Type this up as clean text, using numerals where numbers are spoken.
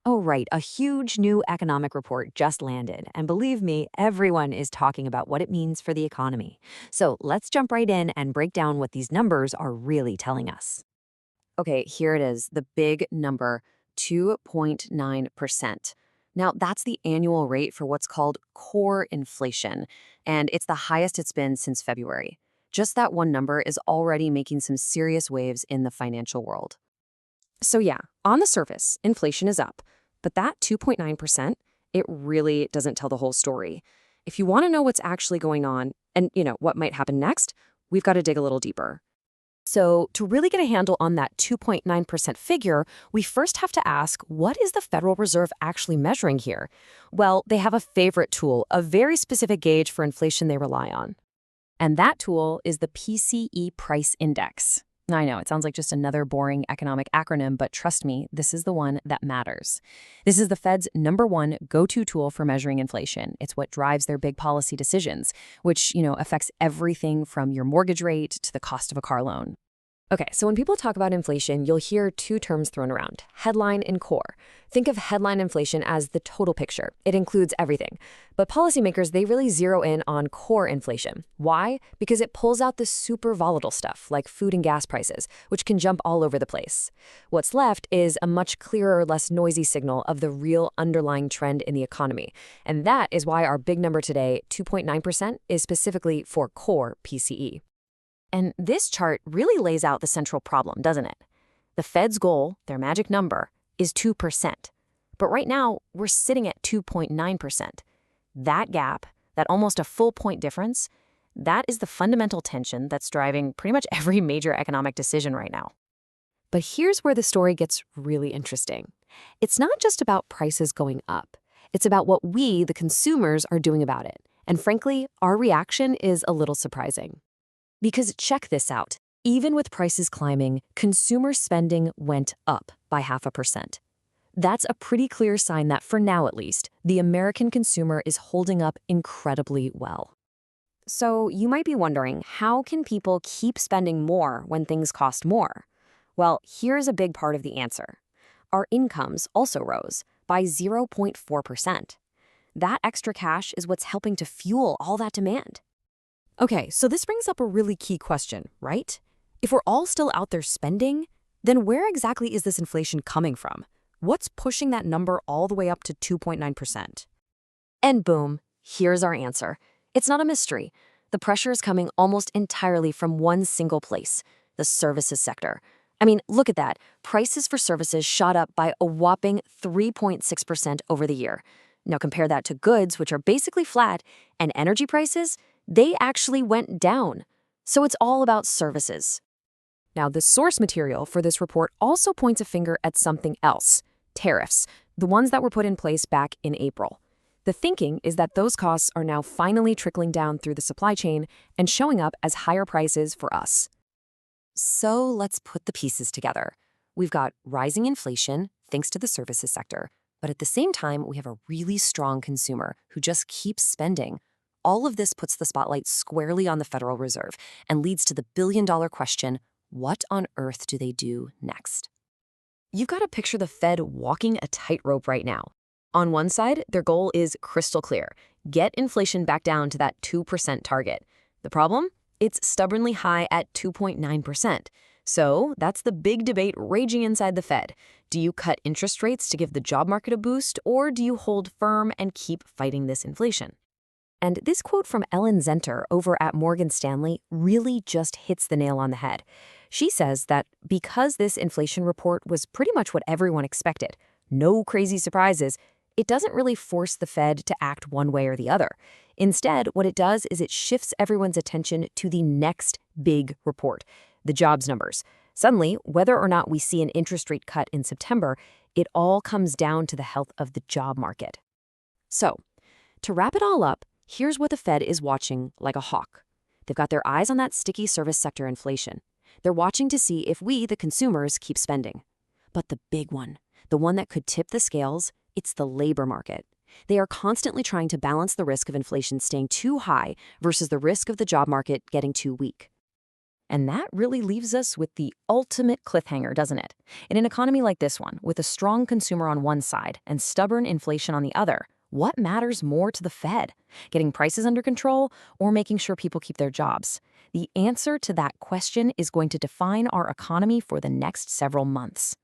Oh, right. A huge new economic report just landed. And believe me, everyone is talking about what it means for the economy. So let's jump right in and break down what these numbers are really telling us. Okay, here it is, the big number, 2.9%. Now, that's the annual rate for what's called core inflation, and it's the highest it's been since February. Just that one number is already making some serious waves in the financial world. So yeah, on the surface, inflation is up, but that 2.9%, it really doesn't tell the whole story. If you want to know what's actually going on and, what might happen next, we've got to dig a little deeper. So, to really get a handle on that 2.9% figure, we first have to ask, what is the Federal Reserve actually measuring here? Well, they have a favorite tool, a very specific gauge for inflation they rely on. And that tool is the PCE Price Index. I know, it sounds like just another boring economic acronym, but trust me, this is the one that matters. This is the Fed's #1 go-to tool for measuring inflation. It's what drives their big policy decisions, which, affects everything from your mortgage rate to the cost of a car loan. Okay, so when people talk about inflation, you'll hear two terms thrown around, headline and core. Think of headline inflation as the total picture. It includes everything. But policymakers, they really zero in on core inflation. Why? Because it pulls out the super volatile stuff, like food and gas prices, which can jump all over the place. What's left is a much clearer, less noisy signal of the real underlying trend in the economy. And that is why our big number today, 2.9%, is specifically for core PCE. And this chart really lays out the central problem, doesn't it? The Fed's goal, their magic number, is 2%. But right now, we're sitting at 2.9%. That gap, that almost a full point difference, that is the fundamental tension that's driving pretty much every major economic decision right now. But here's where the story gets really interesting. It's not just about prices going up. It's about what we, the consumers, are doing about it. And frankly, our reaction is a little surprising. Because check this out, even with prices climbing, consumer spending went up by 0.5%. That's a pretty clear sign that, for now at least, the American consumer is holding up incredibly well. So you might be wondering, how can people keep spending more when things cost more? Well, here's a big part of the answer. Our incomes also rose by 0.4%. That extra cash is what's helping to fuel all that demand. Okay, so this brings up a really key question, right? If we're all still out there spending, then where exactly is this inflation coming from? What's pushing that number all the way up to 2.9%? And boom, here's our answer. It's not a mystery. The pressure is coming almost entirely from one single place, the services sector. I mean, look at that. Prices for services shot up by a whopping 3.6% over the year. Now compare that to goods, which are basically flat, and energy prices, they actually went down. So it's all about services. Now, the source material for this report also points a finger at something else, tariffs, the ones that were put in place back in April. The thinking is that those costs are now finally trickling down through the supply chain and showing up as higher prices for us. So let's put the pieces together. We've got rising inflation thanks to the services sector, but at the same time, we have a really strong consumer who just keeps spending. All of this puts the spotlight squarely on the Federal Reserve and leads to the billion-dollar question, what on earth do they do next? You've got to picture the Fed walking a tightrope right now. On one side, their goal is crystal clear. Get inflation back down to that 2% target. The problem? It's stubbornly high at 2.9%. So that's the big debate raging inside the Fed. Do you cut interest rates to give the job market a boost, or do you hold firm and keep fighting this inflation? And this quote from Ellen Zenter over at Morgan Stanley really just hits the nail on the head. She says that because this inflation report was pretty much what everyone expected, no crazy surprises, it doesn't really force the Fed to act one way or the other. Instead, what it does is it shifts everyone's attention to the next big report, the jobs numbers. Suddenly, whether or not we see an interest rate cut in September, it all comes down to the health of the job market. So, to wrap it all up, here's what the Fed is watching like a hawk. They've got their eyes on that sticky service sector inflation. They're watching to see if we, the consumers, keep spending. But the big one, the one that could tip the scales, it's the labor market. They are constantly trying to balance the risk of inflation staying too high versus the risk of the job market getting too weak. And that really leaves us with the ultimate cliffhanger, doesn't it? In an economy like this one, with a strong consumer on one side and stubborn inflation on the other, what matters more to the Fed? Getting prices under control or making sure people keep their jobs? The answer to that question is going to define our economy for the next several months.